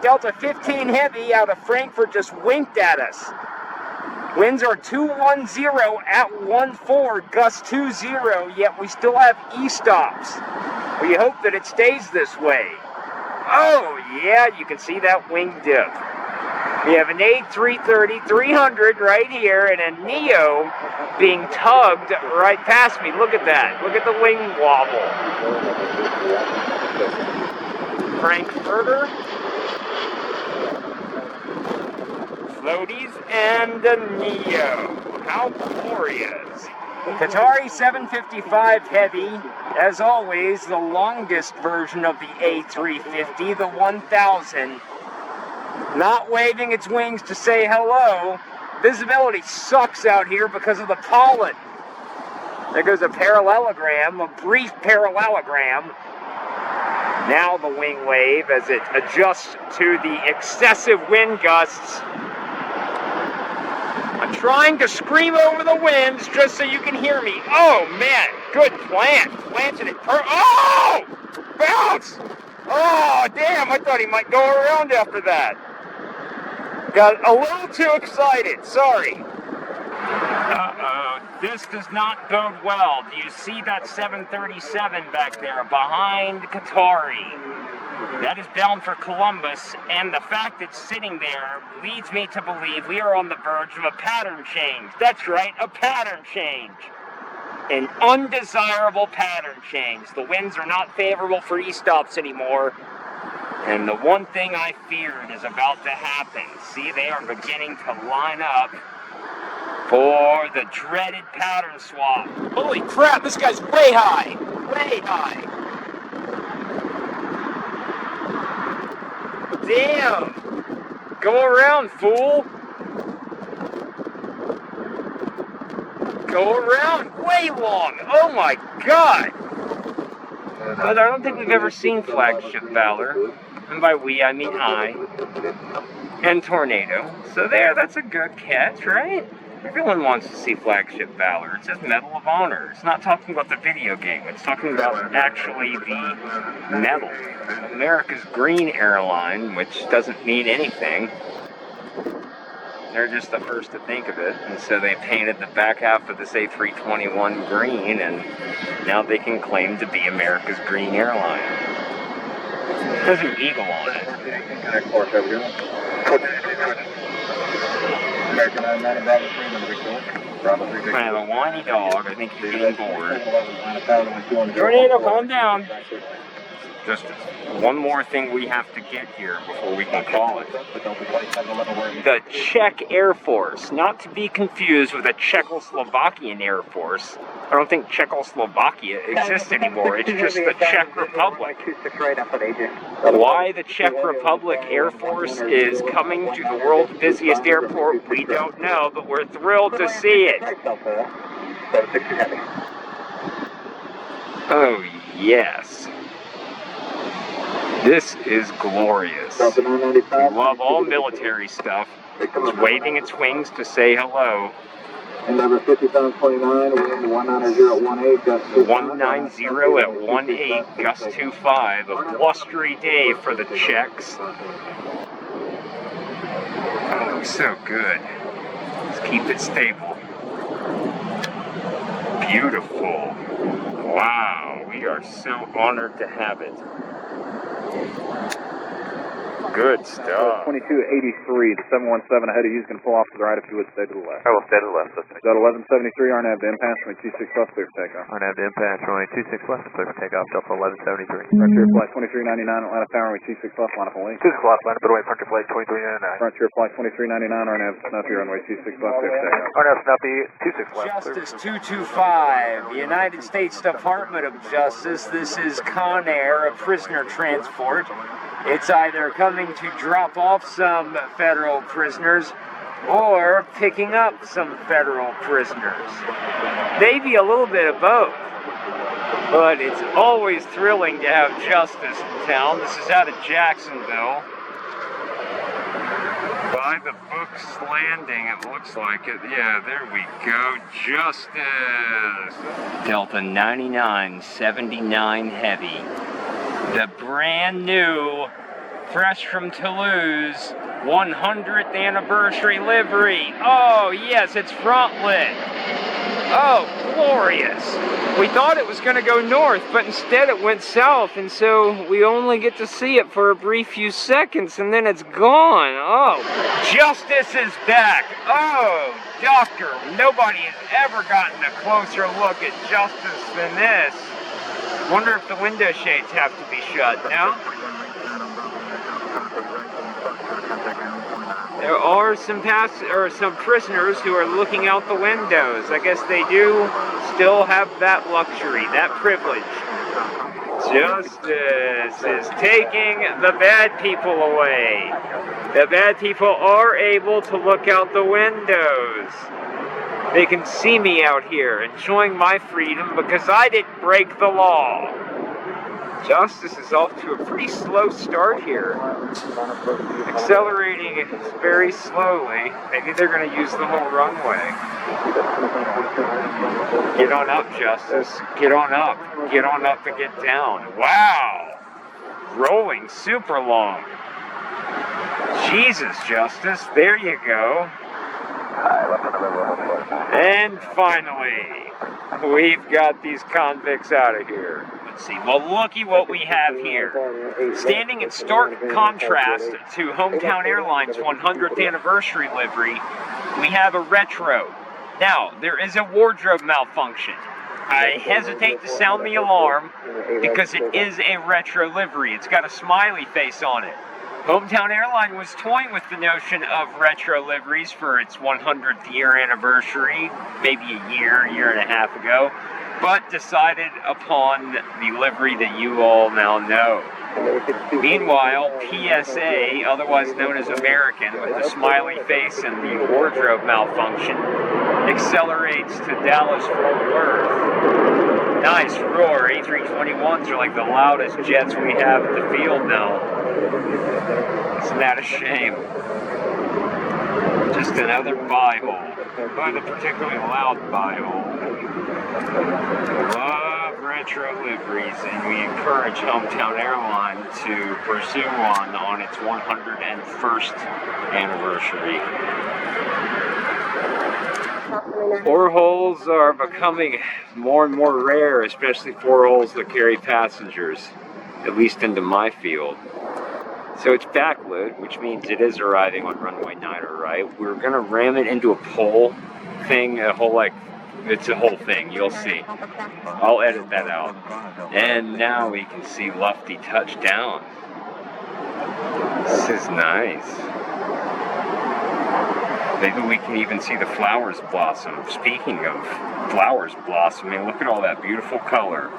Delta 15 heavy out of Frankfurt just winked at us. Winds are 210 at 14, gust 20, yet we still have E-stops. We hope that it stays this way. Oh yeah, you can see that wing dip. We have an A330 300 right here and a Neo being tugged right past me. Look at that. Look at the wing wobble. Frankfurter, floaties, and a Neo. How glorious. Qatari 755 heavy, as always, the longest version of the A350, the 1000. Not waving its wings to say hello. Visibility sucks out here because of the pollen. There goes a parallelogram, a brief parallelogram. Now the wing wave as it adjusts to the excessive wind gusts. I'm trying to scream over the winds just so you can hear me. Oh man, good plant. Planted it. Oh! Bounce! Oh, damn, I thought he might go around after that. Got a little too excited, sorry. Uh-oh, this does not bode well. Do you see that 737 back there behind Qatari? That is bound for Columbus, and the fact it's sitting there leads me to believe we are on the verge of a pattern change. That's right, a pattern change. An undesirable pattern change. The winds are not favorable for E-stops anymore. And the one thing I feared is about to happen. See, they are beginning to line up for the dreaded pattern swap. Holy crap, this guy's way high. Way high. Damn. Go around, fool. Go around way long. Oh my god. But I don't think we've ever seen Flagship Valor. And by we, I mean I. And Tornado. So there, that's a good catch, right? Everyone wants to see Flagship Valor. It says Medal of Honor. It's not talking about the video game. It's talking about actually the medal. America's Green Airline, which doesn't mean anything. They're just the first to think of it, and so they painted the back half of this A321 green, and now they can claim to be America's Green Airline. There's an eagle on it. I have a whiny dog. I think he's getting bored. Tornado, calm down. Just one more thing we have to get here before we can call it. The Czech Air Force, not to be confused with the Czechoslovakian Air Force. I don't think Czechoslovakia exists anymore. It's just the Czech Republic. Why the Czech Republic Air Force is coming to the world's busiest airport, we don't know, but we're thrilled to see it. Oh, yes. This is glorious. We love all military stuff. It's waving its wings to say hello. And number 5729, wind 190 at 18, gust 190 at 18, gust 25. A blustery day for the Czechs. Oh, so good. Let's keep it stable. Beautiful. Wow, we are so honored to have it. Good stuff. 2283, the 717 ahead of you is going to pull off to the right if you would stay to the left. I will stay to the left. Got 1173, RNAV to impasse, runway 26 left, clear for takeoff. RNAV to impasse, runway 26 left, clear for takeoff, Delta 1173. Frontier flight 2399, Atlanta Tower, runway 26 left, line up and wing. 26 left, line up and away, Frontier flight 2399. Frontier flight 2399, RNAV Snuffy, runway 26 left, clear for takeoff. RNAV Snuffy, 26 left. Justice 225, United States Department of Justice. This is Con Air, a prisoner transport. It's either coming to drop off some federal prisoners or picking up some federal prisoners. Maybe a little bit of both. But it's always thrilling to have justice in town. This is out of Jacksonville. By the Books Landing, it looks like it. Yeah, there we go. Justice. Delta 9979 Heavy. The brand new fresh from Toulouse, 100th anniversary livery. Oh, yes, it's front lit. Oh, glorious. We thought it was going to go north, but instead it went south, and so we only get to see it for a brief few seconds, and then it's gone. Oh, justice is back. Oh, doctor, nobody has ever gotten a closer look at justice than this. Wonder if the window shades have to be shut, no? There are some prisoners who are looking out the windows. I guess they do still have that luxury, that privilege. Justice is taking the bad people away. The bad people are able to look out the windows. They can see me out here enjoying my freedom because I didn't break the law. Justice is off to a pretty slow start here. Accelerating very slowly. Maybe they're going to use the whole runway. Get on up, Justice. Get on up. Get on up and get down. Wow! Rolling super long. Jesus, Justice. There you go. And finally, we've got these convicts out of here. Let's see. Well, looky what we have here. Standing in stark contrast to Hometown Airlines' 100th anniversary livery, we have a retro. Now, there is a wardrobe malfunction. I hesitate to sound the alarm because it is a retro livery. It's got a smiley face on it. Hometown Airline was toying with the notion of retro liveries for its 100th year anniversary, maybe a year and a half ago, but decided upon the livery that you all now know. Meanwhile, PSA, otherwise known as American, with the smiley face and the wardrobe malfunction, accelerates to Dallas-Fort Worth. Nice roar. A321s are like the loudest jets we have at the field now. Isn't that a shame? Just another bye-hole, but a particularly loud bye-hole. Love retro liveries, and we encourage Hometown Airline to pursue one on its 101st anniversary. Four holes are becoming more and more rare, especially four holes that carry passengers, at least into my field. So it's backlit, which means it is arriving on runway 9, right? We're going to ram it into a pole thing, it's a whole thing, you'll see. I'll edit that out. And now we can see Lufty touch down. This is nice. Maybe we can even see the flowers blossom. Speaking of flowers blossoming, look at all that beautiful color.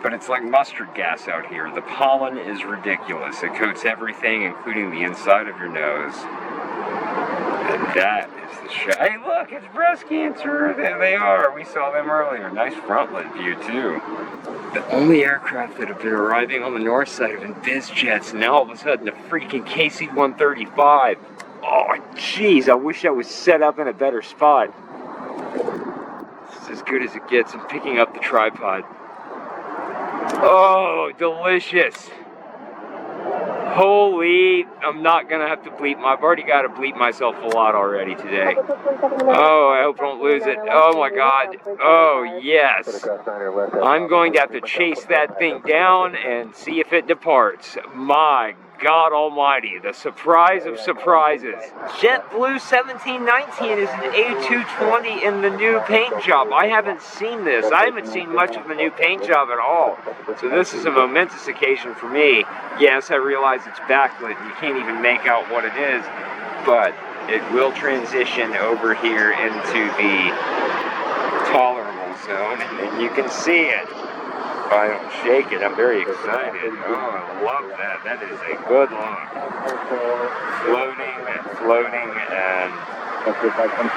But it's like mustard gas out here. The pollen is ridiculous. It coats everything, including the inside of your nose. And that is the show. Hey, look, it's breast cancer. There they are. We saw them earlier. Nice front-lit view, too. The only aircraft that have been arriving on the north side have been biz jets. Now, all of a sudden, a freaking KC-135. Oh, jeez, I wish I was set up in a better spot. This is as good as it gets. I'm picking up the tripod. Oh, delicious. Holy, I'm not going to have to bleep. I've already got to bleep myself a lot already today. Oh, I hope I don't lose it. Oh, my God. Oh, yes. I'm going to have to chase that thing down and see if it departs. My God almighty, the surprise of surprises. JetBlue 1719 is an A220 in the new paint job. I haven't seen this. I haven't seen much of the new paint job at all. So this is a momentous occasion for me. Yes, I realize it's backlit. You can't even make out what it is, but it will transition over here into the tolerable zone, and you can see it. If I don't shake it, I'm very excited. Oh, I love that. That is a good look. Floating,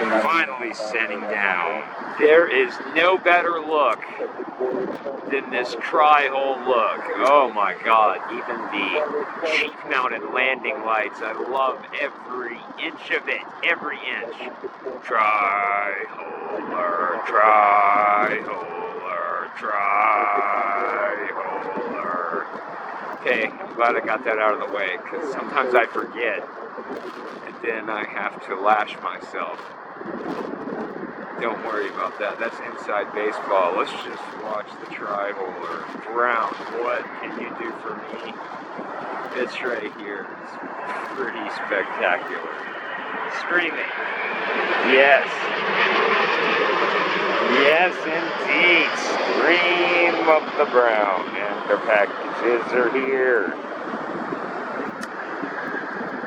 and finally setting down. There is no better look than this tri-hole look. Oh my God, even the cheek-mounted landing lights. I love every inch of it, every inch. Tri-holer, tri-holer. Okay, I'm glad I got that out of the way, because sometimes I forget, and then I have to lash myself. Don't worry about that. That's inside baseball. Let's just watch the tribal or brown. What can you do for me? This right here is pretty spectacular. Screaming. Yes. Yes, indeed. Scream of the brown. And their packages are here.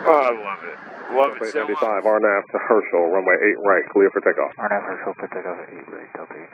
Oh, I love it. Love it so much. RNAV to Herschel, runway 8 right, clear for takeoff. RNAV Herschel for takeoff at 8 right, Delta 8.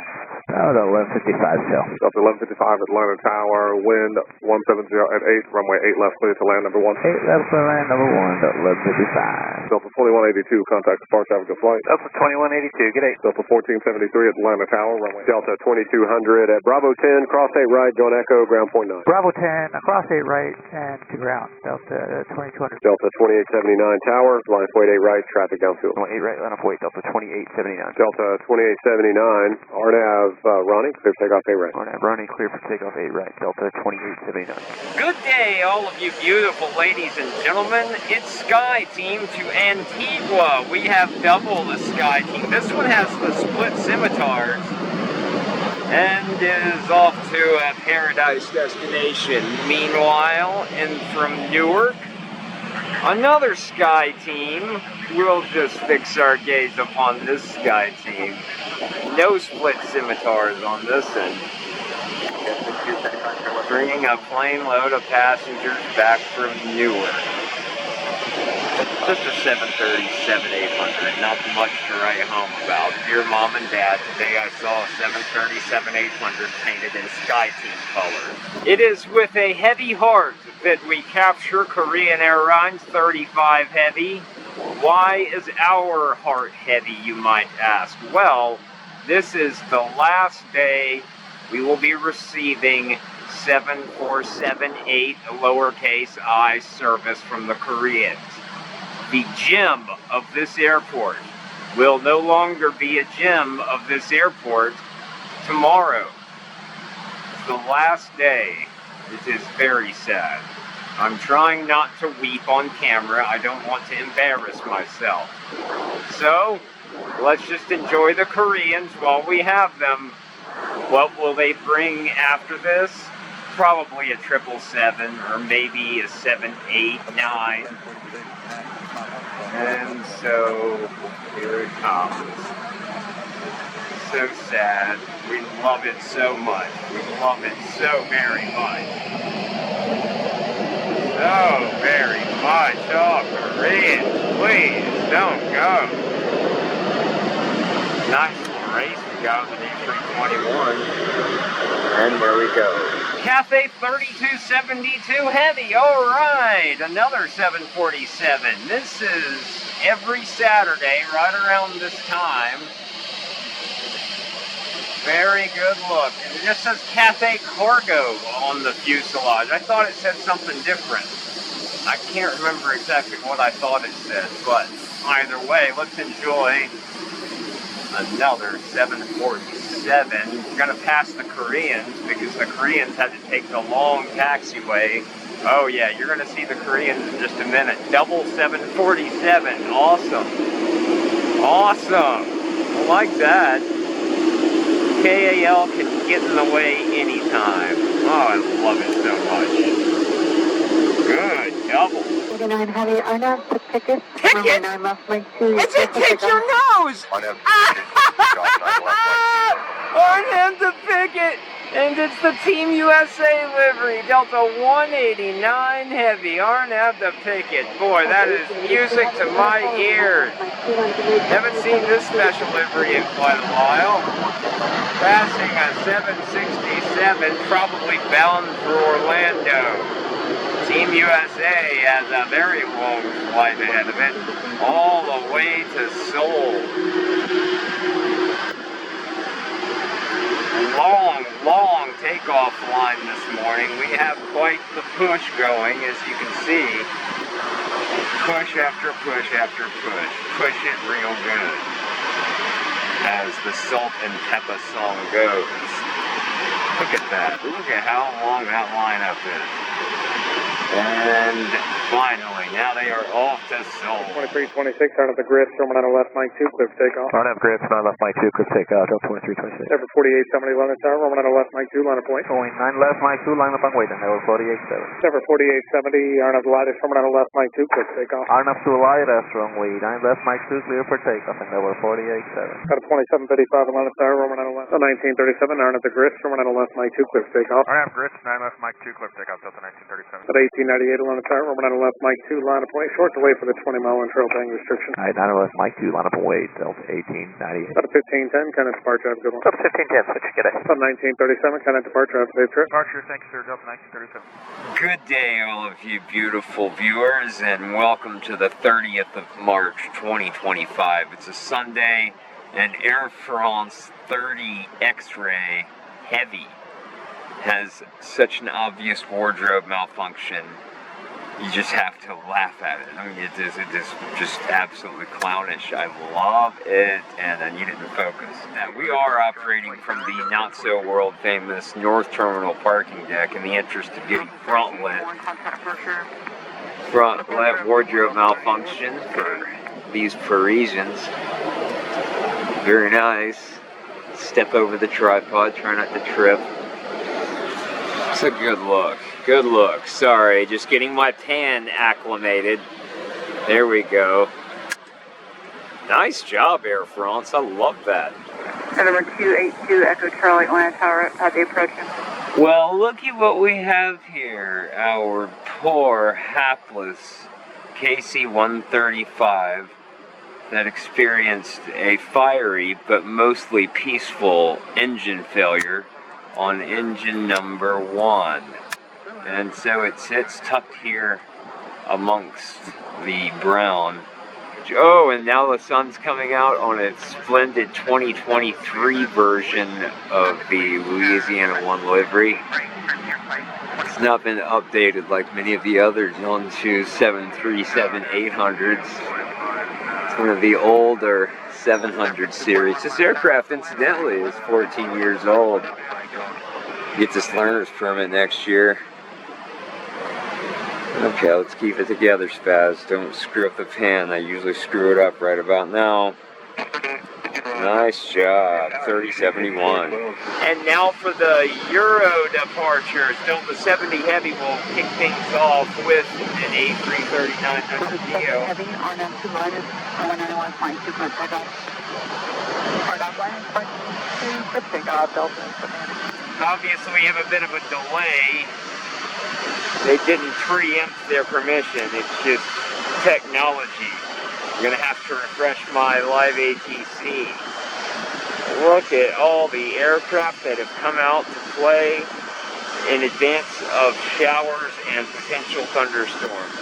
Delta 1155 still. Delta 1155 Atlanta Tower, wind 170 at 8, runway 8 left, clear to land number 1. 8 left for land number 1, Delta 1155. Delta 2182, contact depart traffic of flight. Delta 2182, get 8. Delta 1473 Atlanta Tower, runway. Delta 2200 at Bravo 10, cross 8 right, going echo, ground point 9. Bravo 10, across 8 right, and to ground. Delta 2200. Delta 2879 Tower, line point 8 right, traffic downfield. 8 right, line up weight, Delta 2879. Delta 2879, RNAV Ronnie, clear for takeoff 8 right. RNAV Ronnie, clear for takeoff 8 right, Delta 2879. Good day, all of you beautiful ladies and gentlemen. It's Sky Team to Antigua. We have double the Sky Team. This one has the split scimitars and is off to a paradise destination. Meanwhile, and from Newark, another Sky Team. We'll just fix our gaze upon this Sky Team. No split scimitars on this end. Bringing a plane load of passengers back from Newark. Just a 737-800, not much to write home about. Dear Mom and Dad, today I saw a 737-800 painted in Sky Team colors. It is with a heavy heart that we capture Korean Airlines 35 Heavy. Why is our heart heavy, you might ask? Well, this is the last day we will be receiving 7478 lowercase I service from the Koreans. The gem of this airport will no longer be a gem of this airport tomorrow. It's the last day. It is very sad. I'm trying not to weep on camera. I don't want to embarrass myself. So, let's just enjoy the Koreans while we have them. What will they bring after this? Probably a 777 or maybe a 789. And so, here it comes. So sad. We love it so much. We love it so very much. So very much. Oh, Koreans, please don't go. Nice little race we got with the A321. And there we go. Cathay 3272 Heavy. All right, another 747. This is every Saturday right around this time. Very good look. And it just says Cathay Cargo on the fuselage. I thought it said something different. I can't remember exactly what I thought it said, but either way, let's enjoy another 747. We're going to pass the Koreans because the Koreans had to take the long taxiway. Oh yeah, you're going to see the Koreans in just a minute. Double 747. Awesome. Awesome. I like that. KAL can get in the way anytime. Oh, I love it so much. Good, double. 49 Heavy, RNAV to Pickett. Pickett? 9 left leg 2. It's a pick your nose! RNAV to Pickett! And it's the Team USA livery, Delta 189 Heavy, RNAV to Pickett. Boy, that is music to my ears. Haven't seen this special livery in quite a while. Passing a 767, probably bound for Orlando. Team USA has a very long flight ahead of it, all the way to Seoul. Long takeoff line this morning. We have quite the push going, as you can see. Push after push after push. Push it real good. As the Salt and Peppa song goes. Look at that. Look at how long that lineup is. And finally, now they are off to Seoul. 2326, turn up the grid, Sherman on the left, Mike 2, clear for takeoff. Arn have grids, 9 left, Mike 2, clear for takeoff, Delta 2326. Ever 4870, line of tower, Roman on the left, Mike 2, line of point. Going 9 left, Mike 2, line up on waiting, level 48.7. Ever 4870, Arn of the light, Sherman on the left, Mike 2, clear for takeoff. Arn up to the light, runway 9 left, Mike 2, clear for takeoff, and level 48.7. Got a 2735, line of tower, Roman on the left. 1937, Arn of the grid, Sherman on the left, Mike 2, clear for takeoff. Arn have grids, 9 left, Mike 2, clear for takeoff, Delta 1937. At 1898, line of tower, Roman on the left, Mike 2, line of point. Short delay for the 20-mile trail bang restriction. Alright, 9 left, Mike 2, line up and wait, Delta 1898. About a 1510, kind of departure, have a good one. Delta 1510, switch, get it. About 1937, kind of departure, have a safe trip. Departure, thank you, sir, Delta 1937. Good day, all of you beautiful viewers, and welcome to the 30th of March, 2025. It's a Sunday, and Air France 30 X-Ray Heavy has such an obvious wardrobe malfunction. You just have to laugh at it. I mean, it is just absolutely clownish. I love it, and I need it to focus. Now, we are operating from the not-so-world famous North Terminal parking deck in the interest of getting front-lit wardrobe malfunction for these Parisians. Very nice. Step over the tripod, try not to trip. It's a good look. Good look. Sorry, just getting my pan acclimated. There we go. Nice job, Air France. I love that. Number 282, Echo Charlie, Atlanta Tower, at the approach. Well, look at what we have here. Our poor, hapless KC-135 that experienced a fiery but mostly peaceful engine failure on engine number 1. And so it sits tucked here amongst the brown. Oh, and now the sun's coming out on its splendid 2023 version of the Louisiana 1 livery. It's not been updated like many of the others onto 737-800s. It's one of the older 700 series. This aircraft, incidentally, is 14 years old. Gets its learner's permit next year. Okay, let's keep it together, Spaz. Don't screw up the pan. I usually screw it up right about now. Nice job, 3071. And now for the Euro departures. Delta 70 Heavy will kick things off with an A339neo. Heavy, RNF 2 minus, 191.2 for takeoff. RNF line, point 2 for takeoff, Delta. Obviously, we have a bit of a delay. They didn't preempt their permission. It's just technology. I'm going to have to refresh my live ATC. Look at all the aircraft that have come out to play in advance of showers and potential thunderstorms.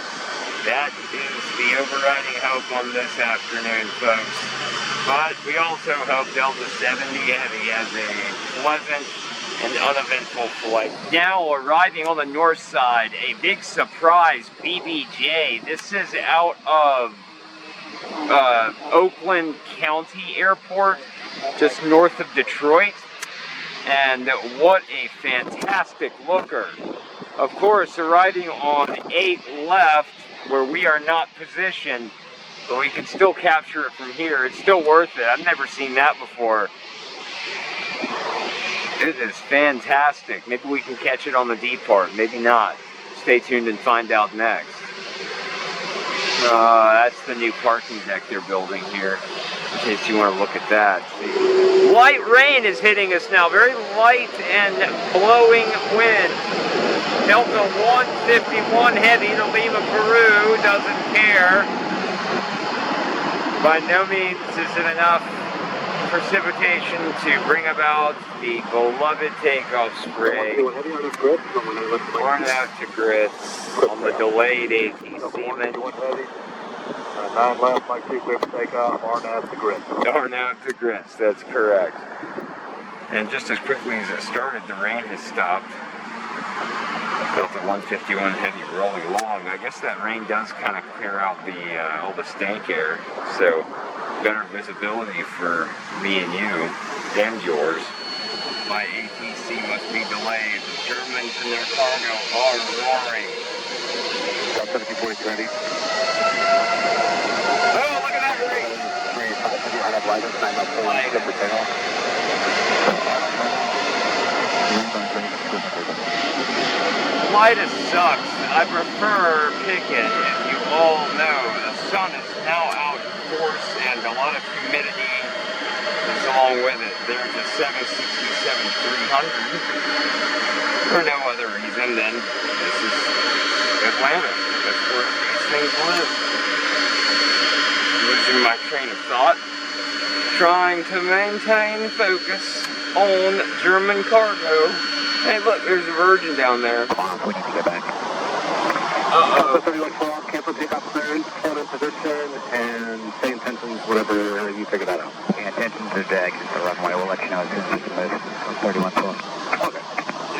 That is the overriding hope on this afternoon, folks. But we also hope Delta 70 Heavy has a pleasant and uneventful flight. Now arriving on the north side, a big surprise BBJ. This is out of Oakland County Airport, just north of Detroit. And what a fantastic looker. Of course, arriving on 8 left, where we are not positioned, but we can still capture it from here. It's still worth it. I've never seen that before. It is fantastic. Maybe we can catch it on the deep part. Maybe not. Stay tuned and find out next. That's the new parking deck they're building here, in case you want to look at that. See. Light rain is hitting us now. Very light and blowing wind. Delta 151 Heavy to Lima, Peru doesn't care. By no means is it enough precipitation to bring about the beloved takeoff spray. Worn out to grits on the delayed ATC. 9 left, Mike 2 clear for takeoff, darn out to grits. Darn out to grits, that's correct. And just as quickly as it started, the rain has stopped. Delta 151 Heavy rolling along. I guess that rain does kind of clear out all the stank air, so better visibility for me and you and yours. My ATC must be delayed. The Germans and their cargo are roaring. Delta 1740 ready. Oh, look at that green. 385 on Atlantis, 9 left, 4 Light. for takeoff. Lightus sucks. I prefer Pickett. As you all know, the sun is now out in force and a lot of humidity is along with it. There's a 767-300 for no other reason than this is Atlanta. That's where these things live. Losing my train of thought. Trying to maintain focus on German cargo. Hey, look, there's a Virgin down there. We need to get back. Uh-oh. 3112, cancel takeoff clearance, hold in position, and stay intentions, whatever you figure that out. Yeah, intentions are to exit the runway. We'll let you know as soon as we can move. 3112. Okay.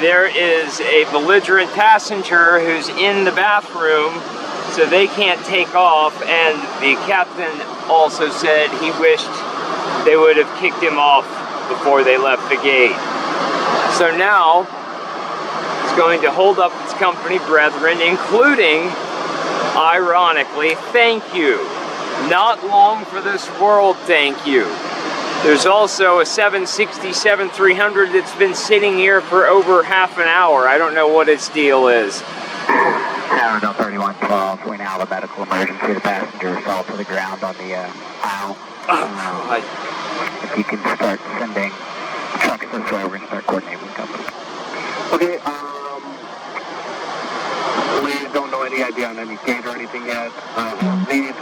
There is a belligerent passenger who's in the bathroom, so they can't take off, and the captain also said he wished they would have kicked him off before they left the gate. So now, it's going to hold up its company brethren, including, ironically, thank you. Not long for this world, thank you. There's also a 767-300 that's been sitting here for over half an hour. I don't know what its deal is. Tower 3112, we now have a medical emergency. The passenger fell to the ground on the aisle. If you can start sending trucks this way, we're going to start coordinating with the company. Okay, we don't know any idea on any gate or anything yet. These, I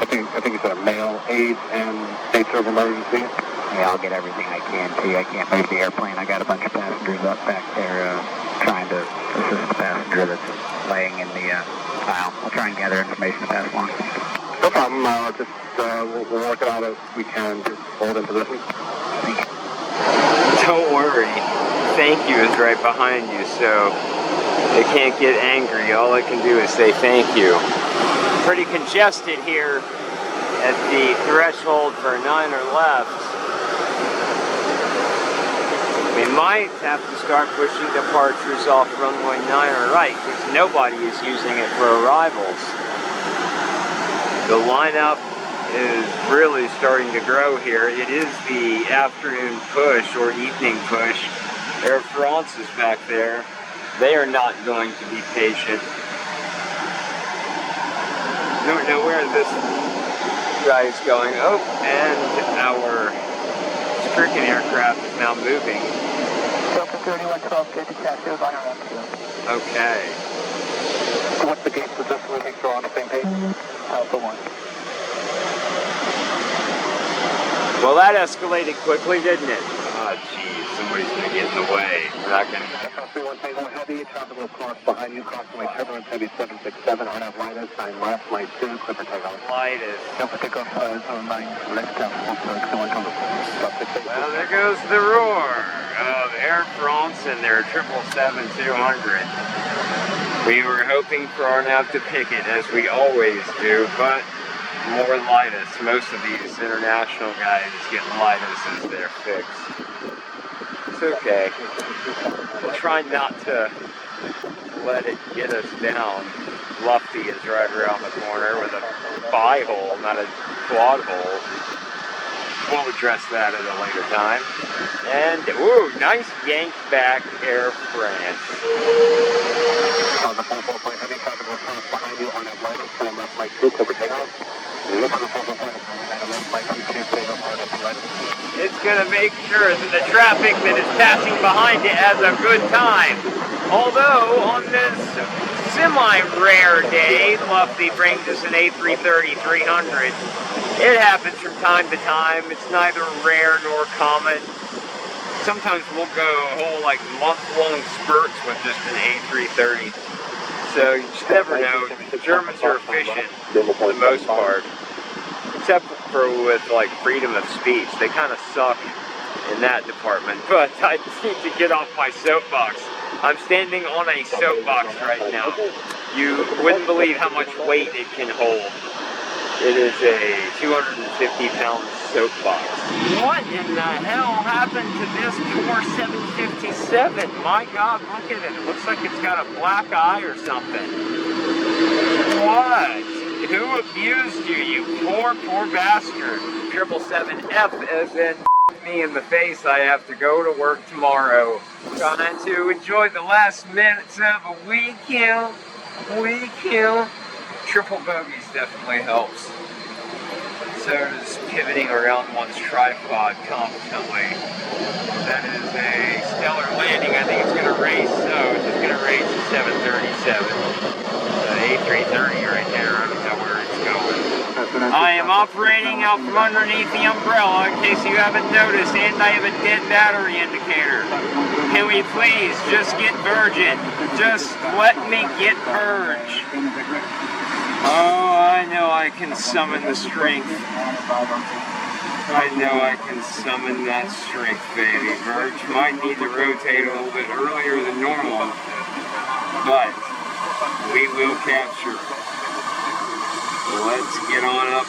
think it's a male aids and states of emergency. Yeah, I'll get everything I can to you. I can't move the airplane. I got a bunch of passengers up back there trying to assist the passenger that's laying in the aisle. I'll try and gather information to pass along. No problem, we'll work it out as we can. Just hold in position. Thank you. Don't worry. Thank you is right behind you, so they can't get angry. All I can do is say thank you. Pretty congested here at the threshold for 9 or left. We might have to start pushing departures off runway 9 or right, because nobody is using it for arrivals. The lineup is really starting to grow here. It is the afternoon push or evening push. Air France is back there. They are not going to be patient. Don't know where this guy is going. Oh, and our stricken aircraft is now moving. Delta 3112, good to taxi on our left. Okay. What's the gate position? We'll make sure we're on the same page. Alpha 1. Well, that escalated quickly, didn't it? Oh, geez, somebody's going to get in the way. We're not going to... Heavy, traffic will cross behind you, crossing turbulence heavy 767, on that Lightus, 9 left, line 2, clear for takeoff. Lightus. Delta takeoff, 09, left down, Well, there goes the roar of Air France and their 777-200. We were hoping for our nav to pick it, as we always do, but more Lightus. Most of these international guys get Lightus as their fix. It's okay. We'll try not to let it get us down. Lufty is right around the corner with a bi-hole, not a quad hole. We'll address that at a later time. And, ooh, nice yank back Air France. On the 44 heavy traffic will cross behind you on that Lightus, 9 left, line 2, clear for takeoff. Look on the 44 It's going to make sure that the traffic that is passing behind it has a good time. Although, on this semi-rare day, Lufty brings us an A330-300. It happens from time to time. It's neither rare nor common. Sometimes we'll go whole, month-long spurts with just an A330. So you just never know. The Germans are efficient for the most part. Except for with freedom of speech. They kind of suck in that department. But I need to get off my soapbox. I'm standing on a soapbox right now. You wouldn't believe how much weight it can hold. It is a 250-pound soapbox. What in the hell happened to this poor 757? My God, look at it. It looks like it's got a black eye or something. What? Who abused you, you poor bastard? 777F as in me in the face. I have to go to work tomorrow. Trying to enjoy the last minutes of a weekend. Triple bogeys definitely helps. So does pivoting around one's tripod competently. That is a stellar landing. I think it's going to race. It's just going to race the 737. A330 right there. I don't know where it's going. I am operating out from underneath the umbrella in case you haven't noticed, and I have a dead battery indicator. Can we please just get Virgin? Just let me get Verge. Oh, I know I can summon the strength. I know I can summon that strength, baby. Verge might need to rotate a little bit earlier than normal, but we will capture. Let's get on up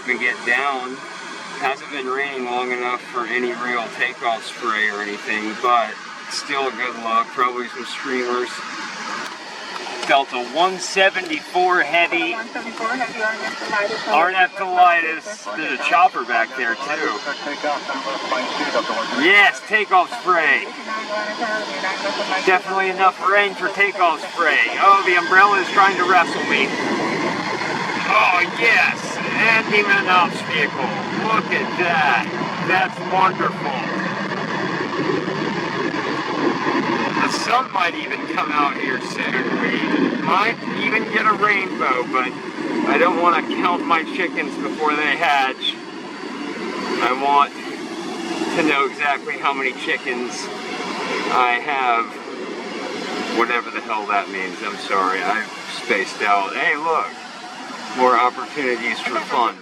and get down. Hasn't been raining long enough for any real takeoff spray or anything, but still a good look. Probably some streamers. Delta 174 heavy. Ornitholitis. There's a chopper back there too. Yes, takeoff spray. Definitely enough rain for takeoff spray. Oh, the umbrella is trying to wrestle me. Oh yes, and even an ops vehicle. Look at that. That's wonderful. The sun might even come out here soon. We might even get a rainbow, but I don't want to count my chickens before they hatch. I want to know exactly how many chickens I have. Whatever the hell that means. I'm sorry, I've spaced out. Hey, look. More opportunities for fun.